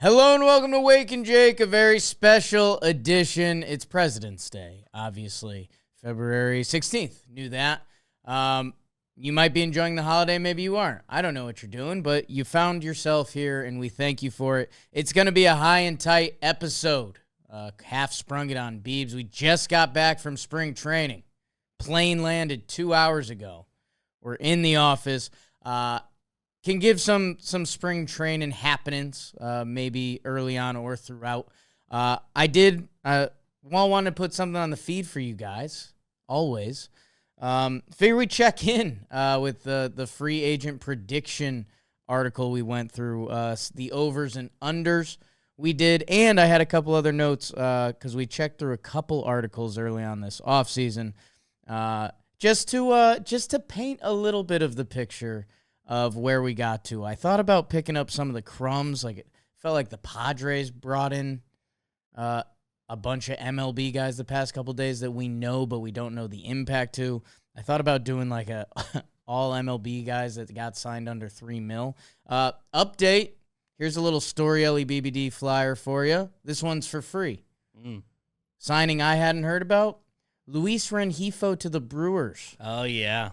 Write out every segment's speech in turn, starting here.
Hello and welcome to Wake and Jake, a very special edition. It's President's Day, obviously. February 16th. Knew that. You might be enjoying the holiday, maybe you aren't. I don't know what you're doing, but you found yourself here, and we thank you for it. It's going to be a high and tight episode. Half sprung it on Beebs. We just got back from spring training. Plane landed 2 hours ago. We're in the office. Can give some spring training happenings, maybe early on or throughout. I did want to put something on the feed for you guys, always. Figure we check in with the free agent prediction article we went through, the overs and unders we did, and I had a couple other notes because we checked through a couple articles early on this offseason, just to paint a little bit of the picture of where we got to. I thought about picking up some of the crumbs. Like, it felt like the Padres brought in a bunch of MLB guys the past couple days that we know, but we don't know the impact to. I thought about doing like a all MLB guys that got signed under $3 million. Update. Here's a little Story LEBBD flyer for you. This one's for free. Signing I hadn't heard about. Luis Rengifo to the Brewers. Oh, yeah.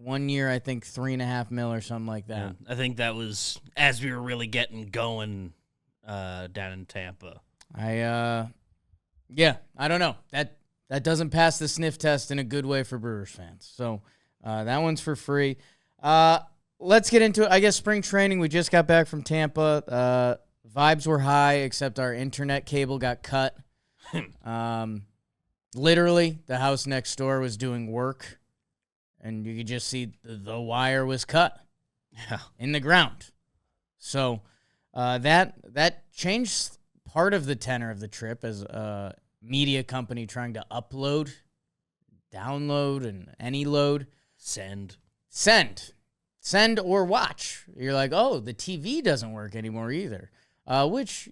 1 year, I think $3.5 million or something like that. Yeah, I think that was as we were really getting going down in Tampa. I don't know. That doesn't pass the sniff test in a good way for Brewers fans. So that one's for free. Let's get into it. I guess spring training, we just got back from Tampa. Vibes were high, except our internet cable got cut. Literally, the house next door was doing work. And you could just see the wire was cut in the ground. So that changed part of the tenor of the trip as a media company trying to upload, download, and any load. Send or watch. You're like, oh, the TV doesn't work anymore either. Which,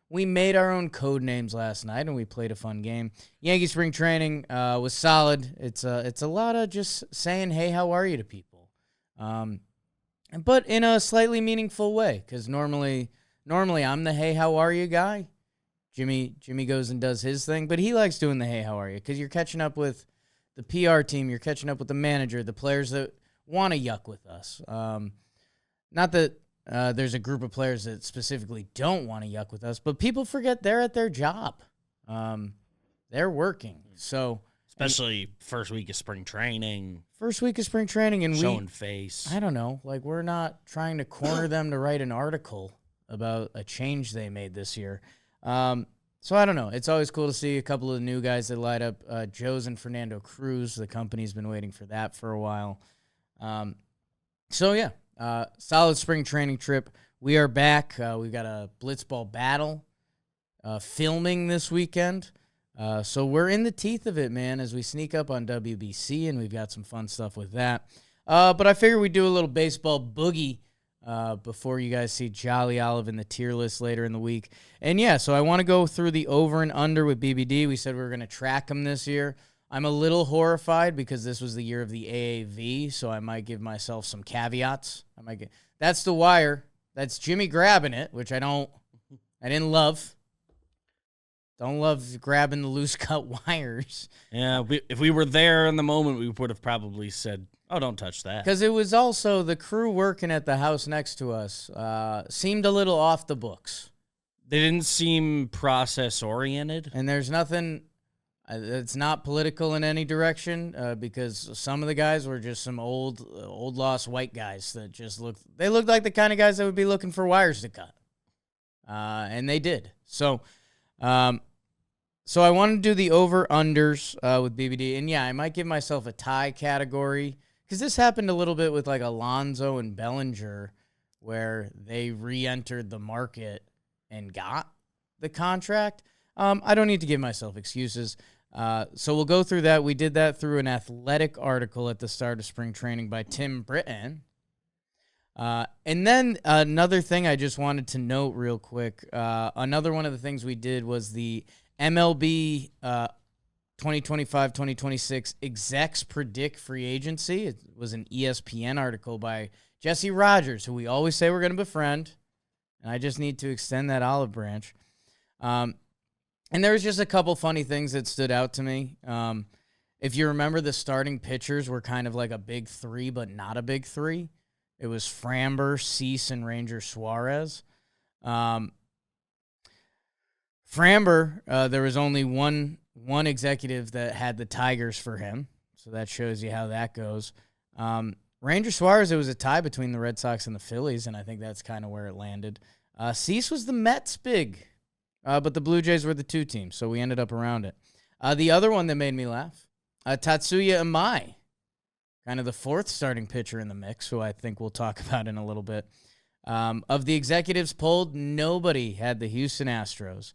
we made our own code names last night, and we played a fun game. Yankee spring training was solid. It's a lot of just saying, hey, how are you to people, but in a slightly meaningful way, because normally I'm the hey, how are you guy. Jimmy goes and does his thing, but he likes doing the hey, how are you, because you're catching up with the PR team, you're catching up with the manager, the players that want to yuck with us. Not that there's a group of players that specifically don't want to yuck with us, but people forget they're at their job. They're working. So especially first week of spring training. And showing face. I don't know. Like, we're not trying to corner them to write an article about a change they made this year. So I don't know. It's always cool to see a couple of new guys that light up. Joe's and Fernando Cruz. The company's been waiting for that for a while. So yeah. Solid spring training trip. We are back. We've got a blitzball battle filming this weekend. So we're in the teeth of it, man, as we sneak up on WBC, and we've got some fun stuff with that. But I figure we do a little baseball boogie before you guys see Jolly Olive in the tier list later in the week. And yeah, so I want to go through the over and under with BBD. We said we were going to track them this year. I'm a little horrified because this was the year of the AAV, so I might give myself some caveats. That's the wire. That's Jimmy grabbing it, which I didn't love. Don't love grabbing the loose cut wires. Yeah, if we were there in the moment, we would have probably said, oh, don't touch that. Because it was also the crew working at the house next to us seemed a little off the books. They didn't seem process-oriented. And there's nothing... It's not political in any direction because some of the guys were just some old lost white guys that just looked like the kind of guys that would be looking for wires to cut. And they did. So I wanted to do the over-unders with BBD. And yeah, I might give myself a tie category because this happened a little bit with like Alonso and Bellinger where they re-entered the market and got the contract. I don't need to give myself excuses. So we'll go through that. We did that through an Athletic article at the start of spring training by Tim Britton. And then another thing I just wanted to note real quick. Another one of the things we did was the MLB 2025-2026 execs predict free agency. It was an ESPN article by Jesse Rogers, who we always say we're going to befriend. and I just need to extend that olive branch. And there was just a couple funny things that stood out to me. If you remember, the starting pitchers were kind of like a big three, but not a big three. It was Framber, Cease, and Ranger Suarez. Framber, there was only one executive that had the Tigers for him, so that shows you how that goes. Ranger Suarez, it was a tie between the Red Sox and the Phillies, and I think that's kind of where it landed. Cease was the Mets big, but the Blue Jays were the 2 teams, so we ended up around it. The other one that made me laugh, Tatsuya Imai, kind of the 4th starting pitcher in the mix, who I think we'll talk about in a little bit. Of the executives polled, nobody had the Houston Astros.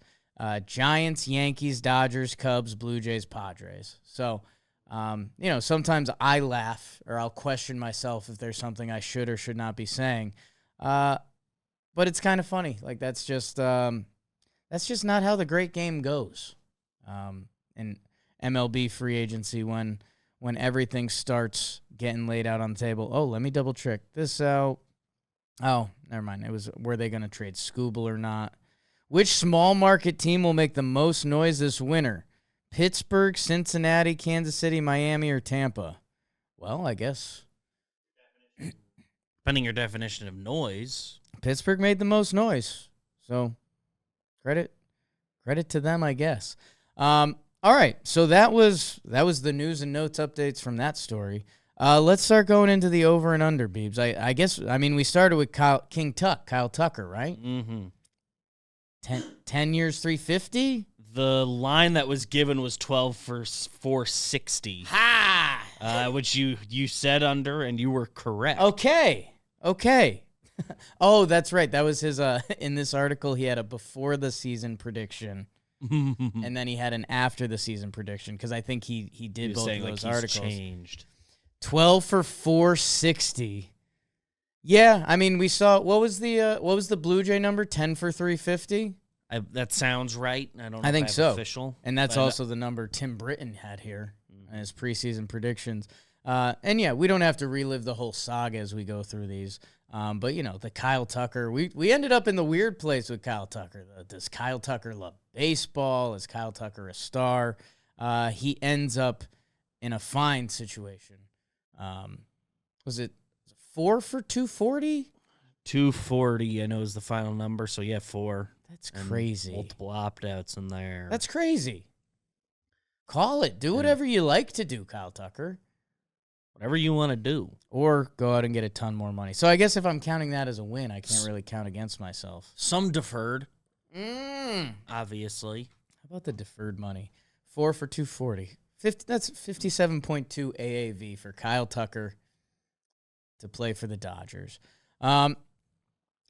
Giants, Yankees, Dodgers, Cubs, Blue Jays, Padres. So, sometimes I laugh or I'll question myself if there's something I should or should not be saying. But it's kind of funny. Like, that's just not how the great game goes. In MLB free agency, when everything starts getting laid out on the table. Oh, let me double check this out. Oh, never mind. It was, were they going to trade Scooble or not? Which small market team will make the most noise this winter? Pittsburgh, Cincinnati, Kansas City, Miami, or Tampa? Well, I guess. Depending your definition of noise. Pittsburgh made the most noise. So credit to them, I guess. All right. So that was the news and notes updates from that story. Let's start going into the over and under, Beebs. I guess, we started with Kyle Tucker, right? Mm-hmm. 10 years, 350? The line that was given was 12 for 460. Ha! Which you said under, and you were correct. Okay. Oh, that's right. That was his, in this article, he had a before the season prediction, and then he had an after the season prediction, because I think he did both of those articles. Changed. 12 for 460. Yeah, we saw, what was the Blue Jay number? 10 for 350? That sounds right. I don't know I think if so. Official. And that's also the number Tim Britton had here in his preseason predictions. And yeah, we don't have to relive the whole saga as we go through these. But the Kyle Tucker, we ended up in the weird place with Kyle Tucker. Does Kyle Tucker love baseball? Is Kyle Tucker a star? He ends up in a fine situation. Was it 4 for 240? 240, I know, is the final number. So yeah, 4. That's crazy. Multiple opt-outs in there. That's crazy. Call it. Do whatever you like to do, Kyle Tucker. Whatever you want to do. Or go out and get a ton more money. So I guess if I'm counting that as a win, I can't really count against myself. Some deferred. Obviously. How about the deferred money? 4 for 240. That's 57.2 AAV for Kyle Tucker to play for the Dodgers.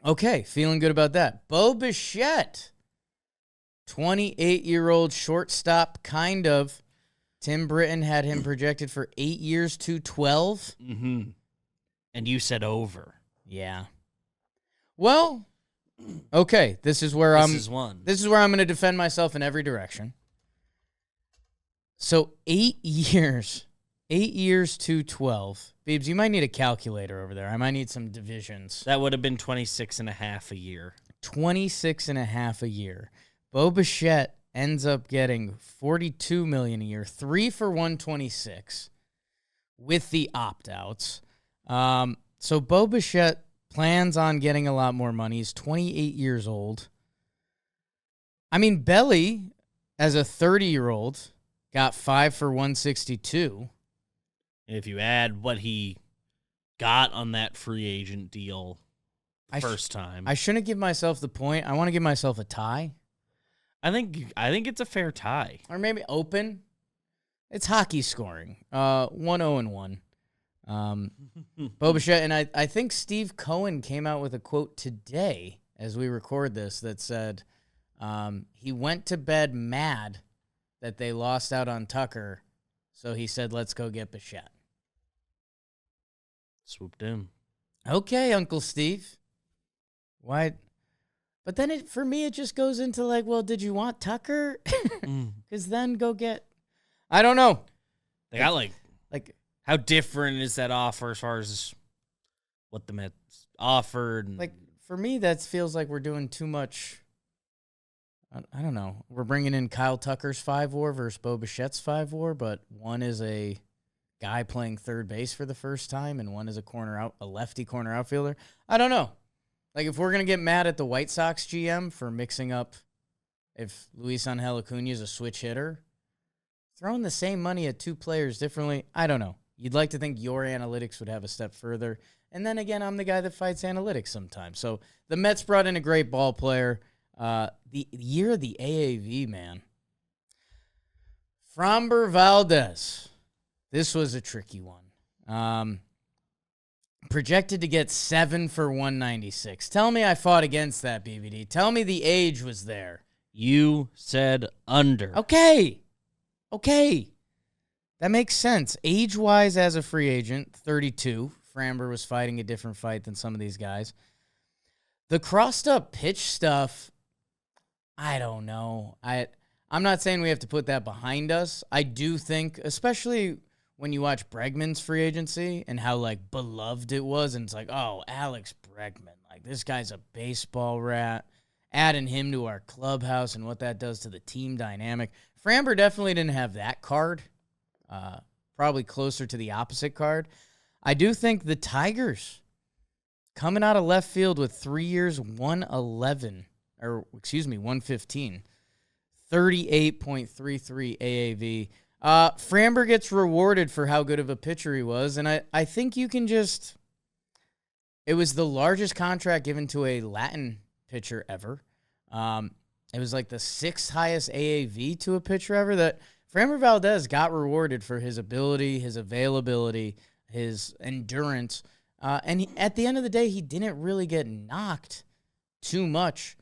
Okay, feeling good about that. Bo Bichette, 28-year-old shortstop, kind of. Tim Britton had him projected for 8 years, 212. Mm-hmm. And you said over. Yeah. Well, okay, this is where I'm going to defend myself in every direction. So 8 years, 212. Beebs, you might need a calculator over there. I might need some divisions. That would have been 26.5 a year. 26.5 a year. Bo Bichette ends up getting $42 million a year, 3 for 126 with the opt-outs. So Bo Bichette plans on getting a lot more money. He's 28 years old. Belly, as a 30-year-old, got 5 for 162. If you add what he got on that free agent deal first time. I shouldn't give myself the point. I want to give myself a tie. I think it's a fair tie. Or maybe open. It's hockey scoring. 1-0-1. Bo Bichette, and I think Steve Cohen came out with a quote today as we record this that said he went to bed mad that they lost out on Tucker, so he said, let's go get Bichette. Swooped in. Okay, Uncle Steve. Why? But then for me, it just goes into like, well, did you want Tucker? Because then go get, I don't know. They got like how different is that offer as far as what the Mets offered? And for me, that feels like we're doing too much. I don't know. We're bringing in Kyle Tucker's 5 WAR versus Bo Bichette's 5 WAR, but one is a guy playing third base for the first time, and one is a lefty corner outfielder. I don't know. Like, if we're gonna get mad at the White Sox GM for mixing up, if Luis Angel Acuna is a switch hitter, throwing the same money at 2 players differently, I don't know. You'd like to think your analytics would have a step further, and then again, I'm the guy that fights analytics sometimes. So the Mets brought in a great ball player. The year of the AAV, man. Framber Valdez. This was a tricky one. Projected to get 7 for 196. Tell me I fought against that, BBD. Tell me the age was there. You said under. Okay. That makes sense. Age-wise as a free agent, 32. Framber was fighting a different fight than some of these guys. The crossed-up pitch stuff, I don't know. I'm not saying we have to put that behind us. I do think, especially when you watch Bregman's free agency and how, like, beloved it was, and it's like, oh, Alex Bregman, like, this guy's a baseball rat. Adding him to our clubhouse and what that does to the team dynamic. Framber definitely didn't have that card. Probably closer to the opposite card. I do think the Tigers coming out of left field with 3 years, 115, 38.33 AAV. Framber gets rewarded for how good of a pitcher he was, and I think you can just... It was the largest contract given to a Latin pitcher ever. It was like the 6th highest AAV to a pitcher ever. That Framber Valdez got rewarded for his ability, his availability, his endurance. And at the end of the day, he didn't really get knocked too much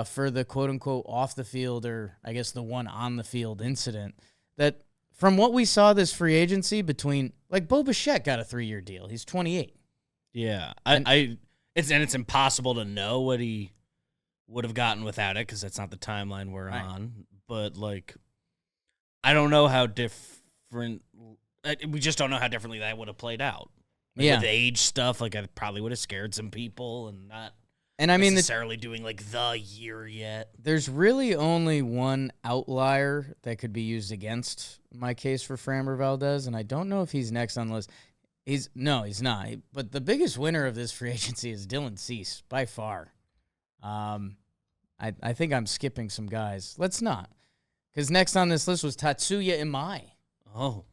for the quote-unquote off-the-field, or I guess the one on-the-field incident. That from what we saw this free agency between, like, Bo Bichette got a 3-year deal. He's 28. Yeah. It's impossible to know what he would have gotten without it because that's not the timeline we're on. But, like, I don't know how different... We just don't know how differently that would have played out. Like, with age stuff, like, I probably would have scared some people and not necessarily doing, like, the year yet. There's really only one outlier that could be used against my case for Framber Valdez, and I don't know if he's next on the list. He's not. But the biggest winner of this free agency is Dylan Cease, by far. I think I'm skipping some guys. Let's not. Because next on this list was Tatsuya Imai. Oh.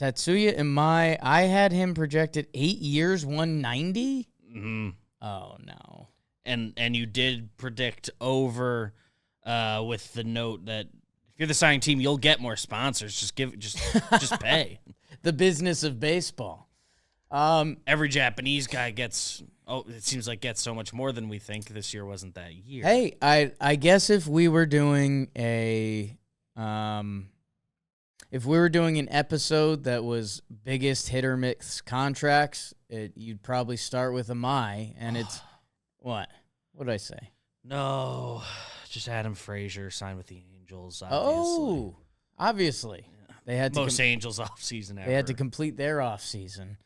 Tatsuya Imai, I had him projected 8 years, 190? Mm-hmm. Oh, no. And you did predict over with the note that if you're the signing team, you'll get more sponsors. Just pay. The business of baseball. Every Japanese guy gets so much more than we think. This year wasn't that year. Hey, I guess if we were doing an episode that was biggest hit or miss contracts, you'd probably start with Imai, and it's what? What did I say? No, just Adam Frazier signed with the Angels. Obviously. Yeah. They had most Angels offseason ever. They had to complete their offseason.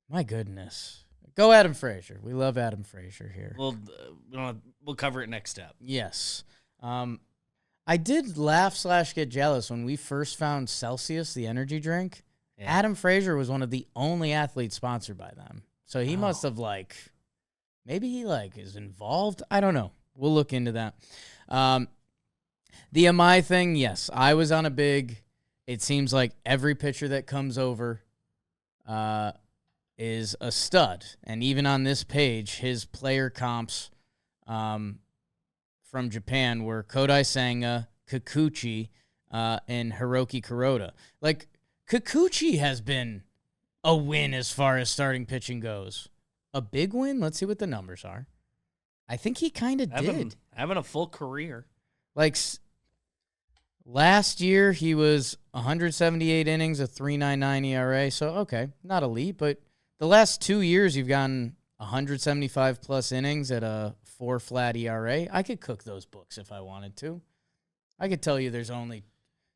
My goodness. Go Adam Frazier. We love Adam Frazier here. We'll cover it next step. Yes. I did laugh / get jealous when we first found Celsius, the energy drink. Yeah. Adam Frazier was one of the only athletes sponsored by them. So he must have, maybe he, is involved. I don't know. We'll look into that. The Imai thing, yes. I was on a big, it seems like every pitcher that comes over is a stud. And even on this page, his player comps from Japan were Kodai Senga, Kikuchi, and Hiroki Kuroda. Kikuchi has been a win as far as starting pitching goes. A big win? Let's see what the numbers are. I think he kind of did. Having a full career. Last year, he was 178 innings, a 3.99 ERA. So, okay, not elite, but the last 2 years, you've gotten 175-plus innings at a 4 flat ERA. I could cook those books if I wanted to. I could tell you there's only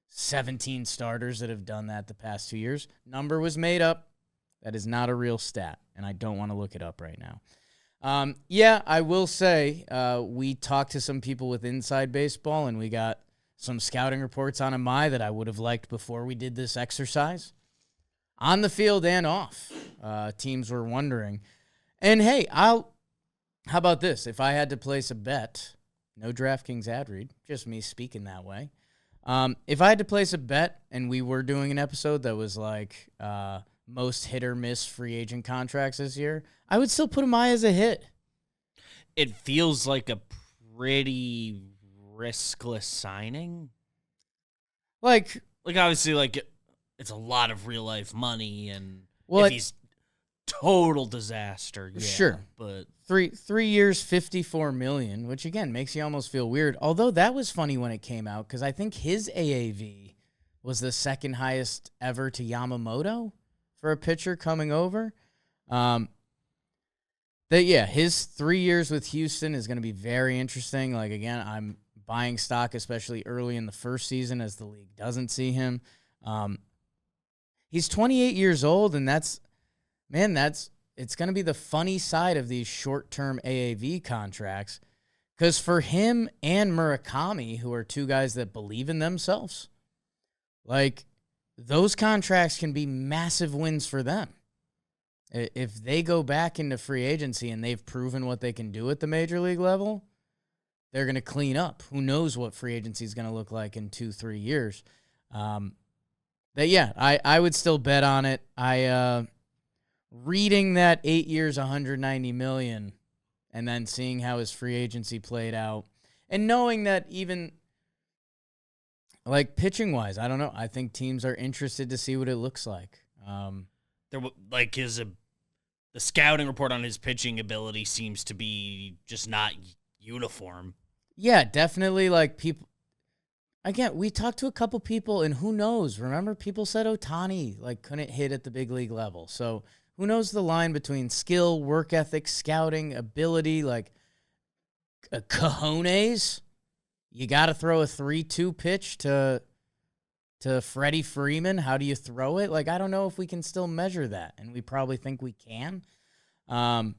17 starters that have done that the past 2 years. Number was made up. That is not a real stat, and I don't want to look it up right now. Yeah, I will say we talked to some people with Inside Baseball, and we got some scouting reports on Imai that I would have liked before we did this exercise. On the field and off, teams were wondering. And hey, how about this? If I had to place a bet, no DraftKings ad read, just me speaking that way. If I had to place a bet and we were doing an episode that was like most hit or miss free agent contracts this year, I would still put Imai as a hit. It feels like a pretty riskless signing. Like obviously, like it's a lot of real life money, and well, if he's total disaster, yeah, sure. But 3 years, $54 million, which again makes you almost feel weird. Although that was funny when it came out because I think his AAV was the second highest ever to Yamamoto for a pitcher coming over. His 3 years with Houston is going to be very interesting. Like again, I'm buying stock, especially early in the first season as the league doesn't see him. He's 28 years old, and it's going to be the funny side of these short-term AAV contracts because for him and Murakami, who are two guys that believe in themselves, like those contracts can be massive wins for them. If they go back into free agency and they've proven what they can do at the major league level, they're going to clean up. Who knows what free agency is going to look like in 2-3 years. I would still bet on it. Reading that 8 years, $190 million, and then seeing how his free agency played out, and knowing that even like pitching wise, I don't know. I think teams are interested to see what it looks like. The scouting report on his pitching ability seems to be just not uniform. Yeah, definitely. Like people. Again, we talked to a couple people, and who knows? Remember, people said Ohtani couldn't hit at the big league level. So who knows the line between skill, work ethic, scouting, ability, cojones? You got to throw a 3-2 pitch to Freddie Freeman. How do you throw it? I don't know if we can still measure that, and we probably think we can. But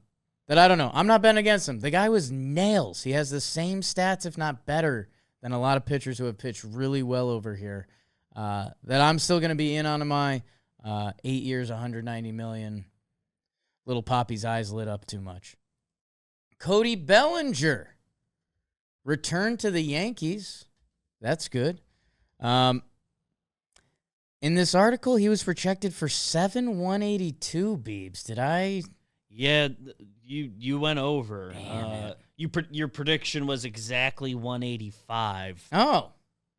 I don't know. I'm not betting against him. The guy was nails. He has the same stats, if not better, than a lot of pitchers who have pitched really well over here. That I'm still going to be in on my 8 years, $190 million. Little Poppy's eyes lit up too much. Cody Bellinger returned to the Yankees. That's good. In this article, he was projected for 182 Beebs. Did I? Yeah, you went over. Your prediction was exactly 185. Oh.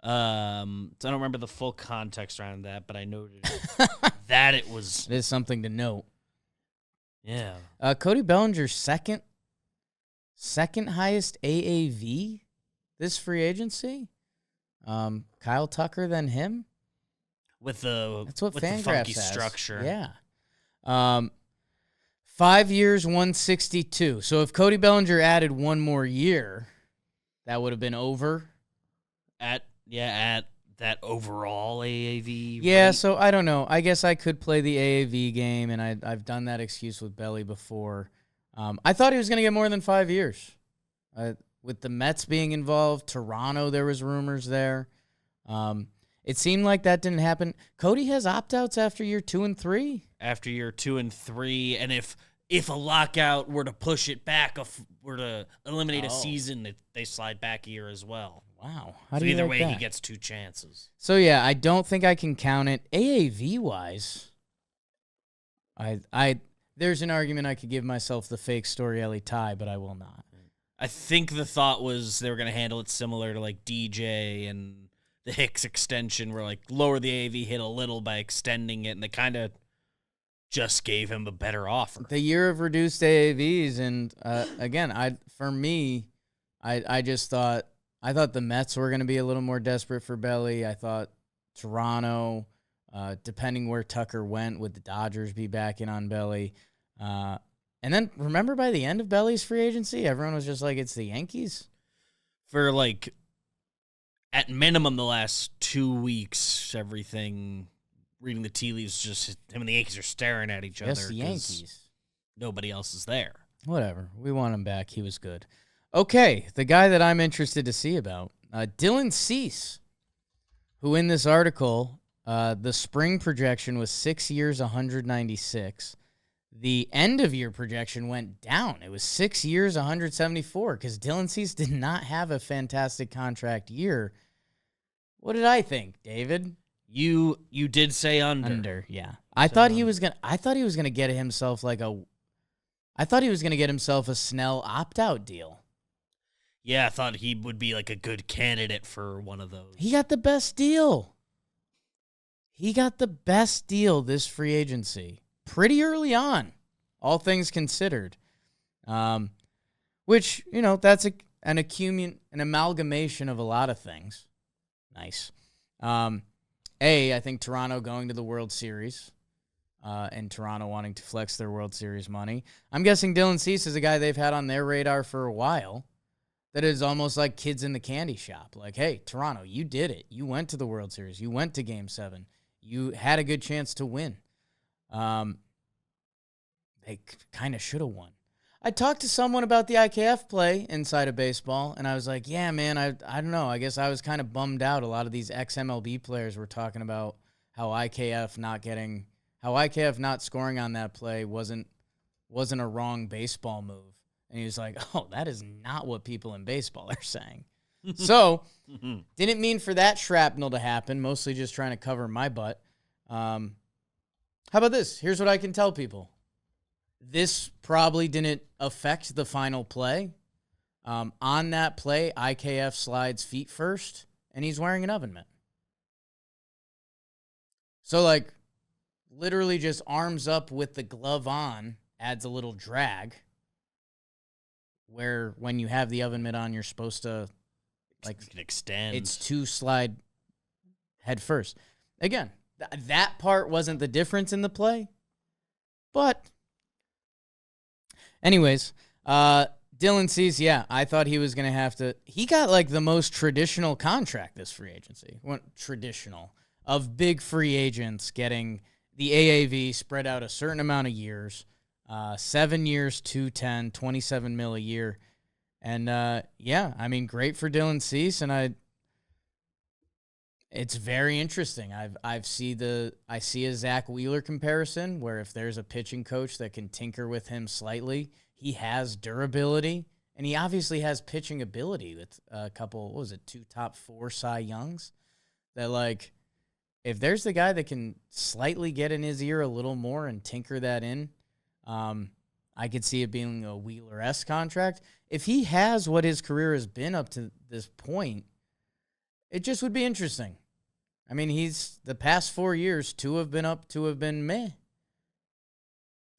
So I don't remember the full context around that, but I noted that it was. It is something to note. Yeah. Cody Bellinger's second highest AAV this free agency. Kyle Tucker than him. That's what with the Fangraphs funky has. structure. Yeah. 5 years, 162. So if Cody Bellinger added one more year, that would have been over. At that overall AAV. Yeah, rate. so I don't know. I guess I could play the AAV game, and I've done that excuse with Belly before. I thought he was going to get more than 5 years. With the Mets being involved, Toronto, there was rumors there. It seemed like that didn't happen. Cody has opt-outs after year 2 and 3. After year 2 and 3, and if a lockout were to push it back, were to eliminate a season, they slide back a year as well. Wow. Either way, he gets 2 chances. So, yeah, I don't think I can count it. AAV-wise, there's an argument I could give myself the fake Storielli tie, but I will not. I think the thought was they were going to handle it similar to DJ and the Hicks extension, where lower the AAV hit a little by extending it, and they kind of just gave him a better offer. The year of reduced AAVs, and again, I just thought the Mets were going to be a little more desperate for Belly. I thought Toronto, depending where Tucker went, would the Dodgers be back in on Belly? And then remember, by the end of Belly's free agency, everyone was just like, "It's the Yankees." For at minimum, the last 2 weeks, everything. Reading the tea leaves, just him and the Yankees are staring at each other. Yes, the Yankees. Nobody else is there. Whatever. We want him back. He was good. Okay, the guy that I'm interested to see about, Dylan Cease, who in this article, the spring projection was 6 years, 196. The end of year projection went down. It was 6 years, 174, because Dylan Cease did not have a fantastic contract year. What did I think, David? You did say under. Under, yeah. I thought he was gonna get himself a Snell opt-out deal. Yeah, I thought he would be like a good candidate for one of those. He got the best deal. He got the best deal this free agency. Pretty early on, all things considered. Which, that's an amalgamation of a lot of things. Nice. I think Toronto going to the World Series, and Toronto wanting to flex their World Series money. I'm guessing Dylan Cease is a guy they've had on their radar for a while. That is almost like kids in the candy shop. Like, hey, Toronto, you did it. You went to the World Series. You went to Game 7. You had a good chance to win. They kind of should have won. I talked to someone about the IKF play inside of baseball, and I was like, yeah, man, I don't know. I guess I was kind of bummed out. A lot of these ex-MLB players were talking about how IKF not scoring on that play wasn't a wrong baseball move. And he was like, oh, that is not what people in baseball are saying. So, didn't mean for that shrapnel to happen, mostly just trying to cover my butt. How about this? Here's what I can tell people. This probably didn't affect the final play. On that play, IKF slides feet first, and he's wearing an oven mitt. So, literally just arms up with the glove on adds a little drag. Where when you have the oven mitt on, you're supposed to extend. It's to slide head first. Again, that part wasn't the difference in the play. But anyways, Dylan Cease, yeah, I thought he was going to have to. He got the most traditional contract this free agency. Traditional of big free agents getting the AAV spread out a certain amount of years. 7 years, 210, 27 mil a year. And, great for Dylan Cease. And it's very interesting. I see a Zach Wheeler comparison where if there's a pitching coach that can tinker with him slightly, he has durability and he obviously has pitching ability with a couple, 2 top 4 Cy Youngs that if there's the guy that can slightly get in his ear a little more and tinker that in, I could see it being a Wheeler-esque contract. If he has what his career has been up to this point, it just would be interesting. I mean, he's the past 4 years, 2 have been up, 2 have been meh.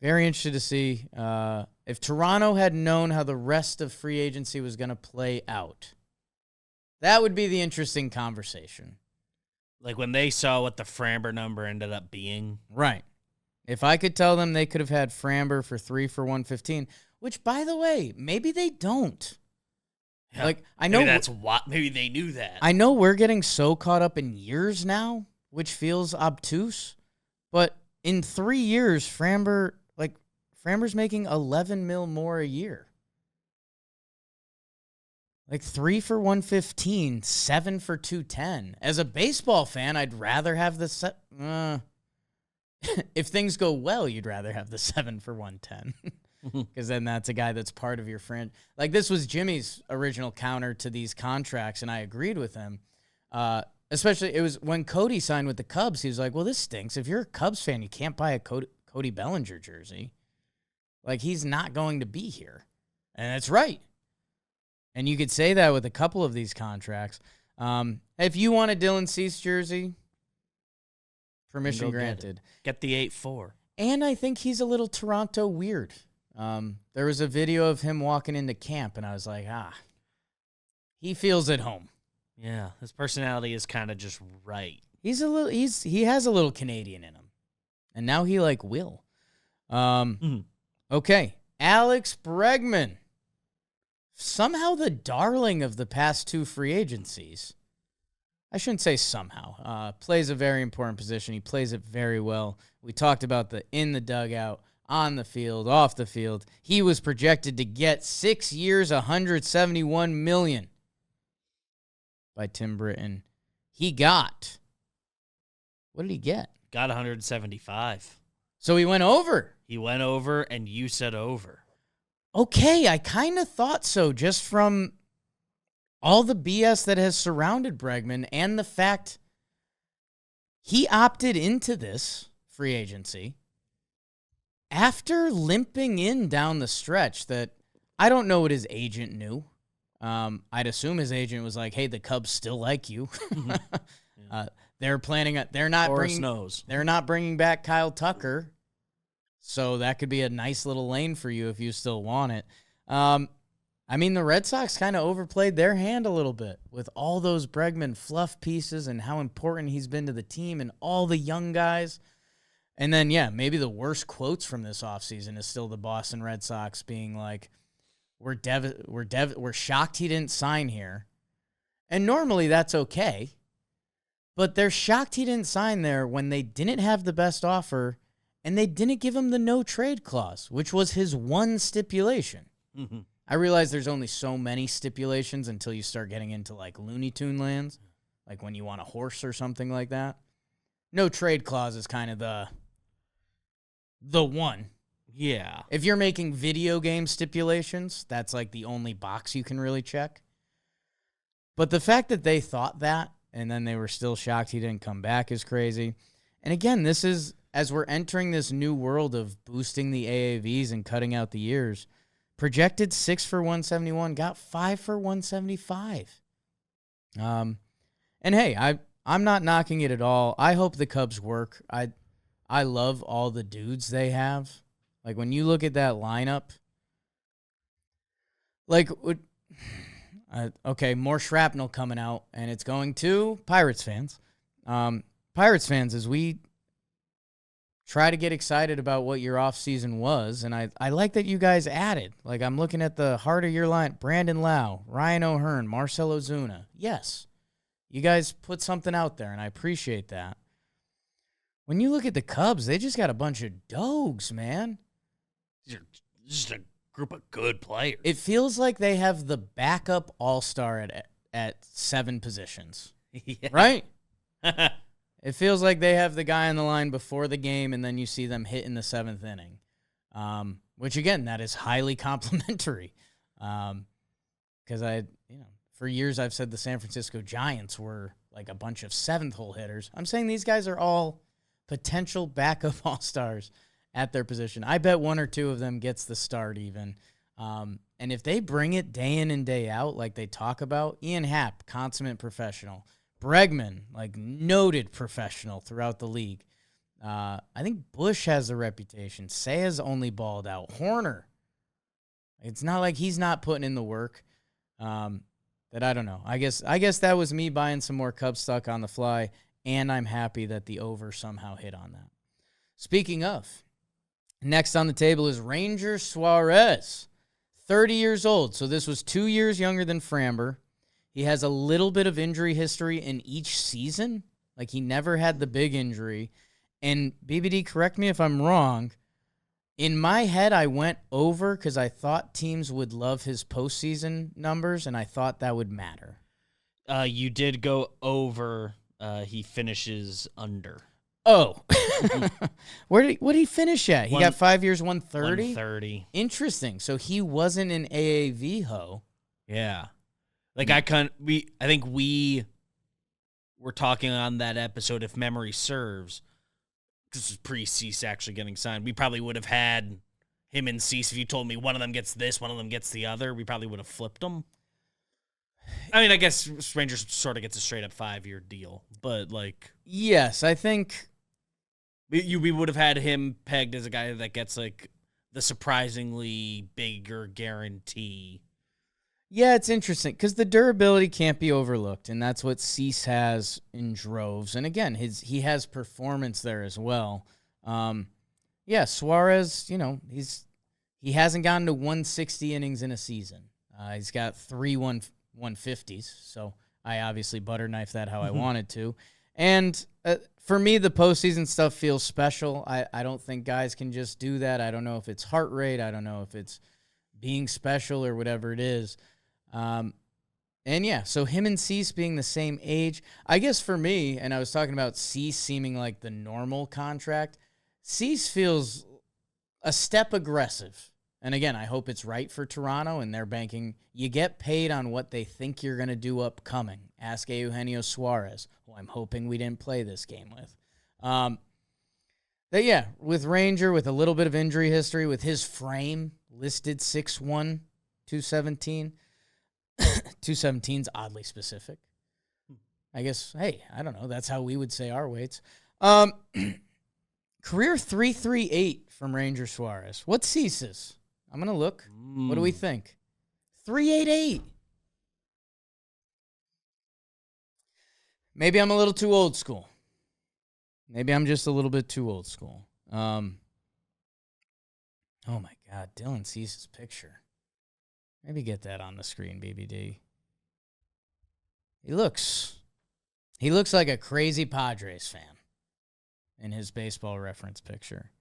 Very interested to see if Toronto had known how the rest of free agency was going to play out. That would be the interesting conversation. Like when they saw what the Framber number ended up being. Right. If I could tell them they could have had Framber for 3 for 115, which, by the way, maybe they don't. Yeah, I know maybe they knew that. I know we're getting so caught up in years now, which feels obtuse. But in 3 years, Framber's making 11 mil more a year. 3 for 115, 7 for 210. As a baseball fan, I'd rather have the if things go well, you'd rather have the 7 for 110. Because then that's a guy that's part of your friend. This was Jimmy's original counter to these contracts, and I agreed with him. Especially, it was when Cody signed with the Cubs. He was like, well, this stinks. If you're a Cubs fan, you can't buy a Cody Bellinger jersey. He's not going to be here. And that's right. And you could say that with a couple of these contracts. If you want a Dylan Cease jersey, permission granted. Get the 8-4. And I think he's a little Toronto weird. There was a video of him walking into camp, and I was like, he feels at home. Yeah, his personality is kind of just right. He has a little Canadian in him. And now he will. Okay. Alex Bregman. Somehow the darling of the past 2 free agencies. I shouldn't say somehow. Plays a very important position. He plays it very well. We talked about the in the dugout, on the field, off the field. He was projected to get 6 years, $171 million by Tim Britton. He got, what did he get? Got 175. So he went over. He went over, and you said over. Okay, I kind of thought so, just from all the BS that has surrounded Bregman and the fact he opted into this free agency after limping in down the stretch that I don't know what his agent knew. I'd assume his agent was like, hey, the Cubs still like you. They're planning, they're not bringing back Kyle Tucker. So that could be a nice little lane for you if you still want it. I mean, the Red Sox kind of overplayed their hand a little bit with all those Bregman fluff pieces and how important he's been to the team and all the young guys. And then, yeah, maybe the worst quotes from this offseason is still the Boston Red Sox being like, we're shocked he didn't sign here. And normally that's okay. But they're shocked he didn't sign there when they didn't have the best offer and they didn't give him the no-trade clause, which was his one stipulation. Mm-hmm. I realize there's only so many stipulations until you start getting into, like, Looney Tune lands, like when you want a horse or something like that. No-trade clause is kind of the one. Yeah. If you're making video game stipulations, that's, like, the only box you can really check. But the fact that they thought that, and then they were still shocked he didn't come back is crazy. And again, this is, as we're entering this new world of boosting the AAVs and cutting out the years, projected 6 for 171, got 5 for 175. And hey, I'm not knocking it at all. I hope the Cubs work. I love all the dudes they have. Like, when you look at that lineup, like, okay, more shrapnel coming out, and it's going to Pirates fans. Pirates fans, as we try to get excited about what your offseason was, and I like that you guys added. Like, I'm looking at the heart of your line, Brandon Lau, Ryan O'Hearn, Marcell Ozuna. Yes, you guys put something out there, and I appreciate that. When you look at the Cubs, they just got a bunch of dogs, man. These are just a group of good players. It feels like they have the backup all-star at 7 positions, Yeah. right? It feels like they have the guy on the line before the game, and then you see them hit in the 7th inning, which, again, that is highly complimentary. Because for years I've said the San Francisco Giants were like a bunch of 7th-hole hitters. I'm saying these guys are all potential backup all-stars at their position. I bet 1 or 2 of them gets the start even. And if they bring it day in and day out like they talk about, Ian Happ, consummate professional. Bregman, like, noted professional throughout the league. I think Bush has the reputation. Seiya's only balled out. Horner. It's not like he's not putting in the work. That I don't know. I guess that was me buying some more Cubs stock on the fly, and I'm happy that the over somehow hit on that. Speaking of, next on the table is Ranger Suarez, 30 years old. So this was 2 years younger than Framber. He has a little bit of injury history in each season. Like, he never had the big injury. And BBD, correct me if I'm wrong. In my head, I went over because I thought teams would love his postseason numbers, and I thought that would matter. You did go over. He finishes under. Oh. What did he finish at? He got 5 years, 130? 130. Interesting. So he wasn't an AAV ho. Yeah. Like, I think we were talking on that episode, if memory serves, this is pre-Cease actually getting signed. We probably would have had him and Cease. If you told me one of them gets this, one of them gets the other, we probably would have flipped them. I mean, I guess Rangers sort of gets a straight-up 5-year deal, but, like... Yes, I think... We would have had him pegged as a guy that gets, like, the surprisingly bigger guarantee. Yeah, it's interesting because the durability can't be overlooked, and that's what Cease has in droves. And again, he has performance there as well. Yeah, Suarez, he hasn't gotten to 160 innings in a season. He's got 3 150s, so I obviously butter knife that how I wanted to. And for me, the postseason stuff feels special. I don't think guys can just do that. I don't know if it's heart rate. I don't know if it's being special or whatever it is. And yeah, so him and Cease being the same age, I guess for me, and I was talking about Cease seeming like the normal contract, Cease feels a step aggressive. And again, I hope it's right for Toronto and they're banking. You get paid on what they think you're going to do upcoming. Ask Eugenio Suarez, who I'm hoping we didn't play this game with. But yeah, with Ranger, with a little bit of injury history, with his frame listed 6'1", 217. 217's oddly specific. I guess, hey, I don't know. That's how we would say our weights. Career 338 from Ranger Suarez. What's Cease's? I'm going to look. What do we think? 388. Maybe I'm a little too old school. Maybe I'm just a little bit too old school. Oh, my God. Dylan Cease's picture. Maybe get that on the screen, BBD. He looks like a crazy Padres fan in his Baseball Reference picture.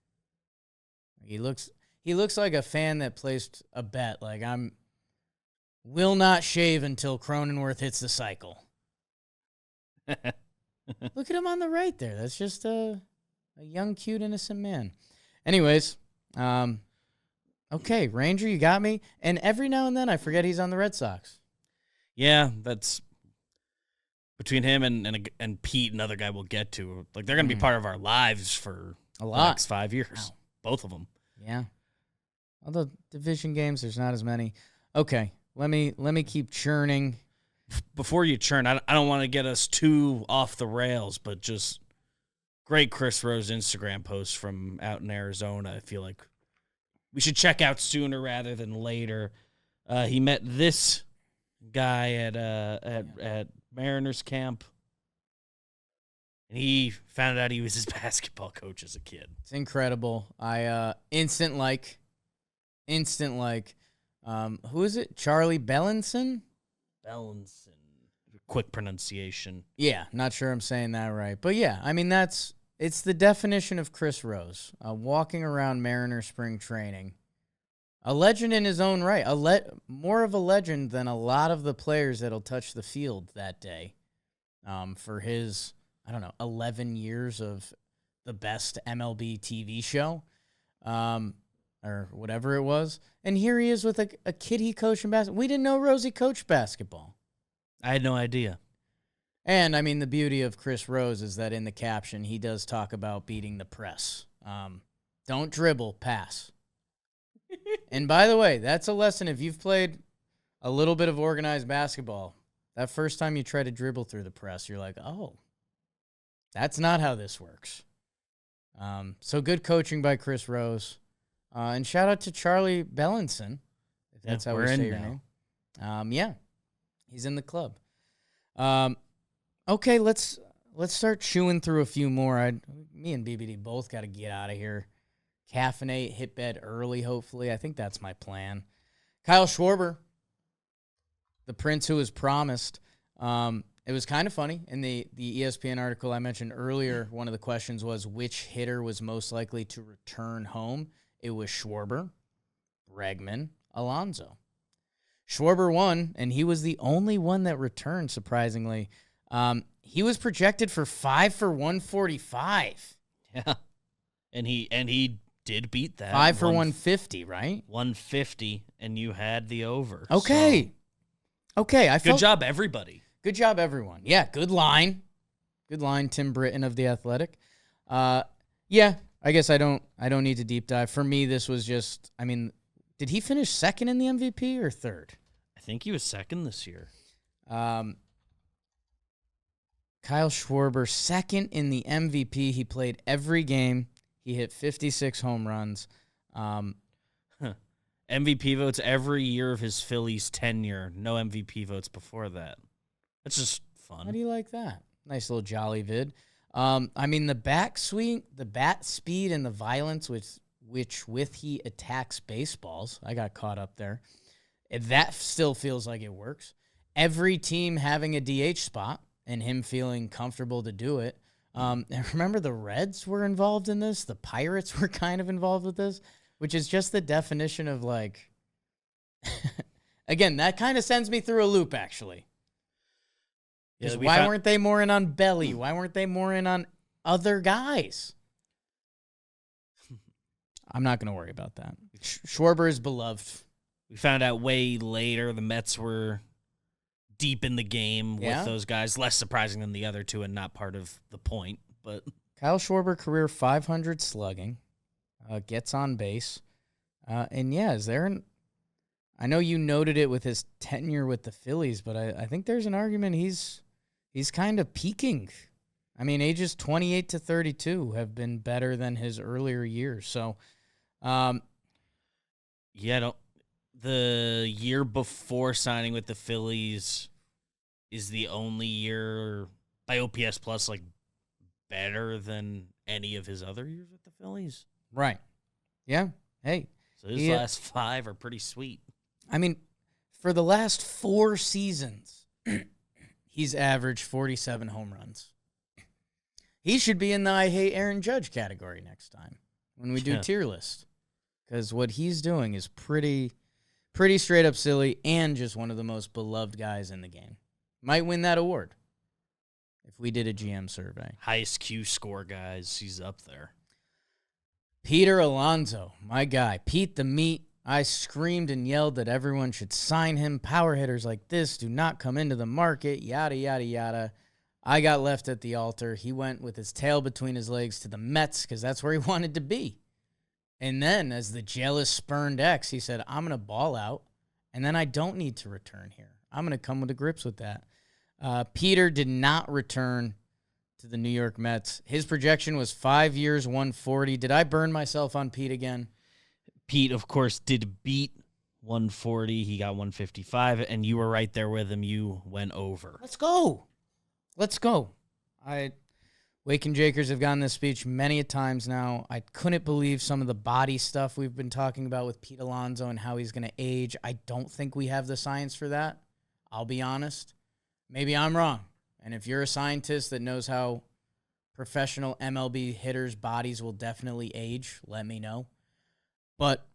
He looks like a fan that placed a bet, like will not shave until Cronenworth hits the cycle. Look at him on the right there. That's just a young, cute, innocent man. Anyways, okay, Ranger, you got me. And every now and then I forget he's on the Red Sox. Yeah, that's between him and Pete, another guy we'll get to. Like, they're going to be part of our lives for the next 5 years. Wow. Both of them. Yeah. Although division games, there's not as many. Okay, let me keep churning. Before you churn, I don't want to get us too off the rails, but just great Chris Rose Instagram post from out in Arizona. I feel like we should check out sooner rather than later. He met this guy at Mariners camp, and he found out he was his basketball coach as a kid. It's incredible. I instant like. Who is it? Charlie Bellinson? Bellinson. Quick pronunciation. Yeah, not sure I'm saying that right. But yeah, I mean, it's the definition of Chris Rose. Walking around Mariner spring training. A legend in his own right. More of a legend than a lot of the players that'll touch the field that day. For his, 11 years of the best MLB TV show. Or whatever it was. And here he is with a kid he coached in basketball. We didn't know Rosie coached basketball. I had no idea. And, I mean, the beauty of Chris Rose is that in the caption, he does talk about beating the press. Don't dribble, pass. And by the way, that's a lesson. If you've played a little bit of organized basketball, that first time you try to dribble through the press, you're like, oh, that's not how this works. So good coaching by Chris Rose. And shout out to Charlie Bellinson, if that's how we say your name. Yeah, he's in the club. Okay, let's start chewing through a few more. Me and BBD both got to get out of here. Caffeinate, hit bed early, hopefully. I think that's my plan. Kyle Schwarber, the prince who was promised. It was kind of funny. In the ESPN article I mentioned earlier, one of the questions was which hitter was most likely to return home. It was Schwarber, Bregman, Alonso. Schwarber won, and he was the only one that returned, surprisingly. He was projected for 5 for 145. Yeah. And he did beat that. 5 for 150, right? 150, and you had the over. Okay. So. Okay. Good job, everybody. Good job, everyone. Yeah, good line. Good line, Tim Britton of The Athletic. Yeah, I guess I don't need to deep dive. For me, this was just, did he finish second in the MVP or third? I think he was second this year. Kyle Schwarber, second in the MVP. He played every game. He hit 56 home runs. MVP votes every year of his Phillies tenure. No MVP votes before that. That's just fun. How do you like that? Nice little jolly vid. The back swing, the bat speed, and the violence with he attacks baseballs. I got caught up there. That still feels like it works. Every team having a DH spot, and him feeling comfortable to do it. And remember, the Reds were involved in this. The Pirates were kind of involved with this, which is just the definition of like. Again, that kind of sends me through a loop, actually. Because why weren't they more in on Belly? Why weren't they more in on other guys? I'm not going to worry about that. Schwarber is beloved. We found out way later the Mets were deep in the game with those guys. Less surprising than the other two and not part of the point. But Kyle Schwarber, career 500 slugging, gets on base. And yeah, is there an... I know you noted it with his tenure with the Phillies, but I think there's an argument he's kind of peaking. I mean, ages 28 to 32 have been better than his earlier years. So, the year before signing with the Phillies is the only year by OPS plus like better than any of his other years with the Phillies. Right. Yeah. Hey. So his last 5 are pretty sweet. I mean, for the last 4 seasons, he's averaged 47 home runs. He should be in the I hate Aaron Judge category next time when we do tier list. Because what he's doing is pretty straight up silly and just one of the most beloved guys in the game. Might win that award if we did a GM survey. Highest Q score guys, he's up there. Peter Alonso, my guy. Pete the Meat. I screamed and yelled that everyone should sign him. Power hitters like this do not come into the market, yada, yada, yada. I got left at the altar. He went with his tail between his legs to the Mets because that's where he wanted to be. And then, as the jealous, spurned ex, he said, I'm going to ball out, and then I don't need to return here. I'm going to come to grips with that. Peter did not return to the New York Mets. His projection was 5 years, 140. Did I burn myself on Pete again? Pete, of course, did beat 140. He got 155, and you were right there with him. You went over. Let's go. Wake and Jakers have gotten this speech many a times now. I couldn't believe some of the body stuff we've been talking about with Pete Alonso and how he's going to age. I don't think we have the science for that. I'll be honest. Maybe I'm wrong. And if you're a scientist that knows how professional MLB hitters' bodies will definitely age, let me know. But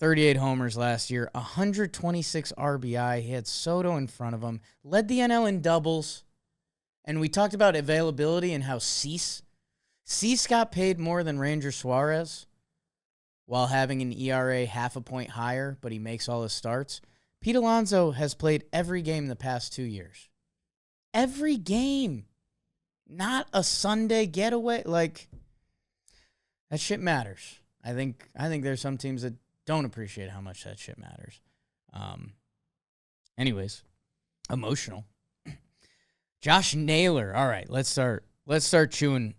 38 homers last year, 126 RBI. He had Soto in front of him, led the NL in doubles. And we talked about availability and how Cease got paid more than Ranger Suarez while having an ERA half a point higher, but he makes all his starts. Pete Alonso has played every game the past 2 years. Every game. Not a Sunday getaway. Like, that shit matters. I think there's some teams that don't appreciate how much that shit matters. Anyways, emotional. Josh Naylor. All right, let's start chewing.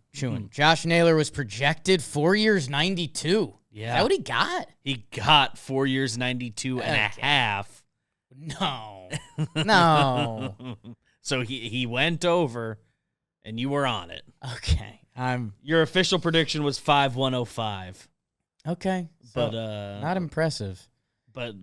Josh Naylor was projected 4 years, 92. Yeah. Is that what he got? He got 4 years, 92 and a half. No. So he went over, and you were on it. Okay. Your official prediction was 5,105. Okay. But not impressive. But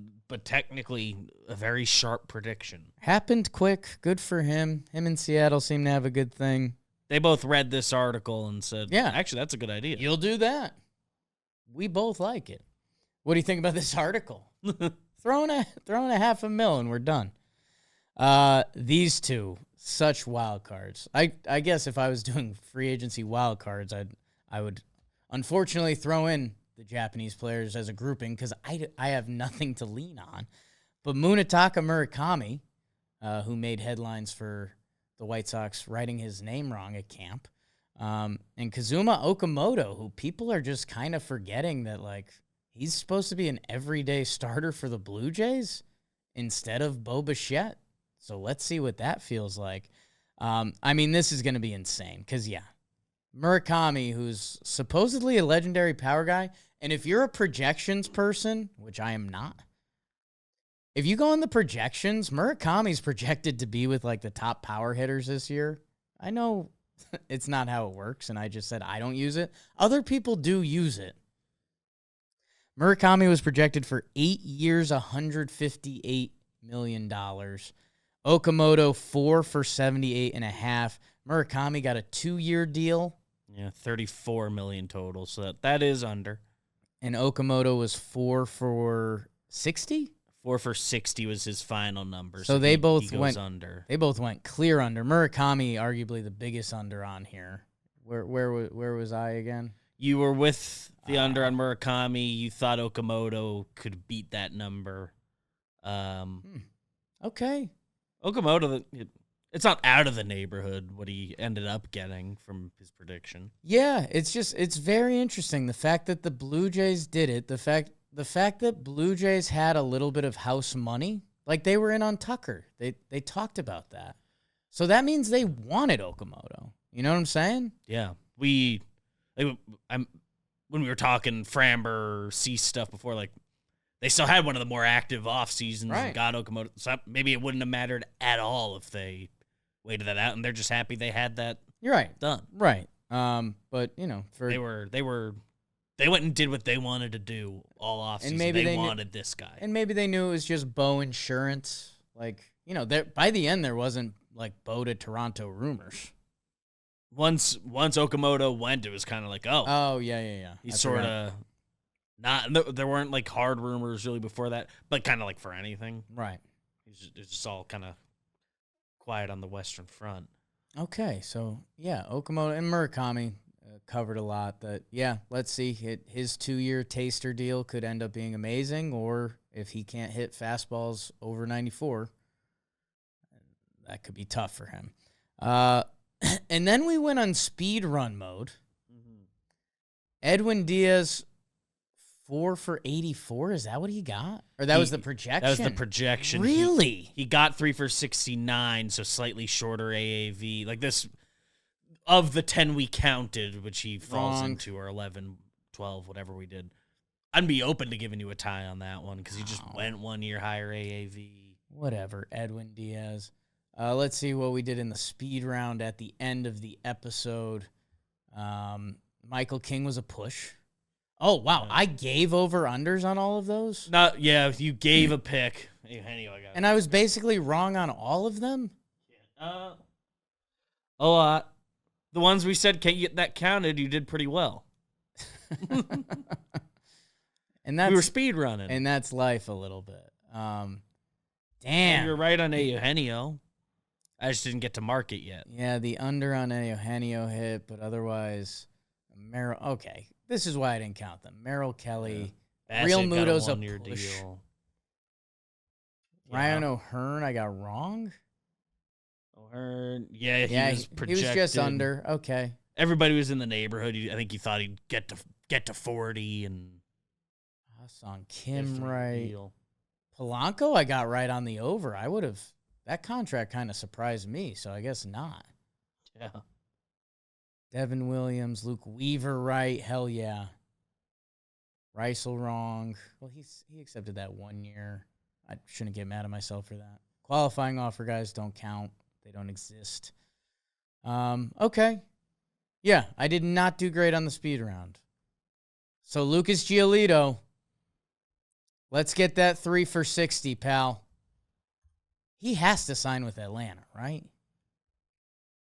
technically a very sharp prediction. Happened quick. Good for him. Him and Seattle seem to have a good thing. They both read this article and said, yeah, actually, that's a good idea. You'll do that. We both like it. What do you think about this article? Throwing a $500,000 and we're done. These two, such wild cards. I guess if I was doing free agency wild cards, I would unfortunately throw in the Japanese players as a grouping because I have nothing to lean on. But Munetaka Murakami, who made headlines for the White Sox writing his name wrong at camp, and Kazuma Okamoto, who people are just kind of forgetting that, like, he's supposed to be an everyday starter for the Blue Jays instead of Bichette. So let's see what that feels like. I mean, this is going to be insane because, yeah, Murakami, who's supposedly a legendary power guy, and if you're a projections person, which I am not, if you go on the projections, Murakami's projected to be with, like, the top power hitters this year. I know it's not how it works, and I just said I don't use it. Other people do use it. Murakami was projected for 8 years, $158 million. Okamoto 4 for 78.5. Murakami got a 2-year deal. Yeah, $34 million total. So that is under. And Okamoto was 4 for 60? 4 for 60 was his final number. So they both goes went under. They both went clear under. Murakami, arguably the biggest under on here. Where was I again? You were with the under on Murakami. You thought Okamoto could beat that number. Okay. Okamoto, it's not out of the neighborhood what he ended up getting from his prediction. Yeah, it's very interesting. The fact that the Blue Jays did it, the fact that Blue Jays had a little bit of house money, like they were in on Tucker. They talked about that. So that means they wanted Okamoto. You know what I'm saying? Yeah. When we were talking Framber Cease stuff before, like they still had one of the more active off seasons and got Okamoto. So maybe it wouldn't have mattered at all if they waited that out, and they're just happy they had that. You're right. Done. Right. But they went and did what they wanted to do all off season. And maybe they wanted this guy. And maybe they knew it was just Bo insurance. Like, by the end there wasn't like Bo to Toronto rumors. Once Okamoto went, it was kind of like, oh yeah. He's sort of not. There weren't like hard rumors really before that, but kind of like for anything, right? It's just all kind of quiet on the Western Front. Okay, so yeah, Okamoto and Murakami covered a lot. Let's see. His 2-year taster deal could end up being amazing, or if he can't hit fastballs over 94, that could be tough for him. And then we went on speed run mode. Mm-hmm. Edwin Diaz, 4 for 84. Is that what he got? Or that was the projection? That was the projection. Really? He got 3 for 69, so slightly shorter AAV. Like this, of the 10 we counted, which he falls into, or 11, 12, whatever we did. I'd be open to giving you a tie on that one because he just went 1 year higher AAV. Whatever, Edwin Diaz. Let's see what we did in the speed round at the end of the episode. Michael King was a push. Oh, wow. I gave over-unders on all of those? You gave a pick. And I was basically wrong on all of them? A lot. The ones we said that counted, you did pretty well. And we were speed running. And that's life a little bit. Damn. You're right on Eugenio. I just didn't get to mark it yet. Yeah, the under on Eugenio hit, but otherwise, okay. This is why I didn't count them. Merrill Kelly. Yeah. Real Muto's a push. Deal. Ryan O'Hearn, I got wrong? O'Hearn, he was projected. He was just under. Okay. Everybody was in the neighborhood. I think he thought he'd get to 40 and Hassan Kim right. Deal. Polanco, I got right on the over. I would have. That contract kind of surprised me, so I guess not. Yeah. Devin Williams, Luke Weaver right. Hell yeah. Reisel wrong. Well, he accepted that 1 year. I shouldn't get mad at myself for that. Qualifying offer guys don't count. They don't exist. Okay. Yeah, I did not do great on the speed round. So Lucas Giolito, let's get that 3 for 60, pal. He has to sign with Atlanta, right?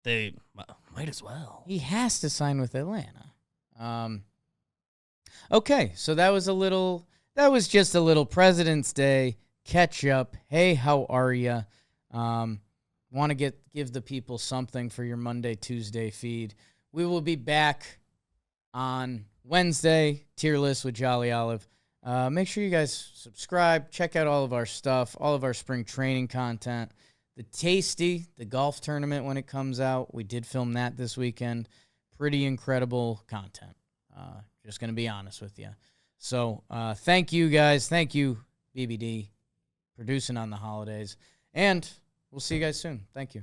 They might as well. He has to sign with Atlanta. Okay, so that was just a little President's Day catch up. Hey, how are you? Want to give the people something for your Monday, Tuesday feed. We will be back on Wednesday, tier list with Jolly Olive. Make sure you guys subscribe, check out all of our stuff, all of our spring training content. The Tasty, the golf tournament when it comes out. We did film that this weekend. Pretty incredible content. Just going to be honest with you. So thank you, guys. Thank you, BBD, producing on the holidays. And we'll see you guys soon. Thank you.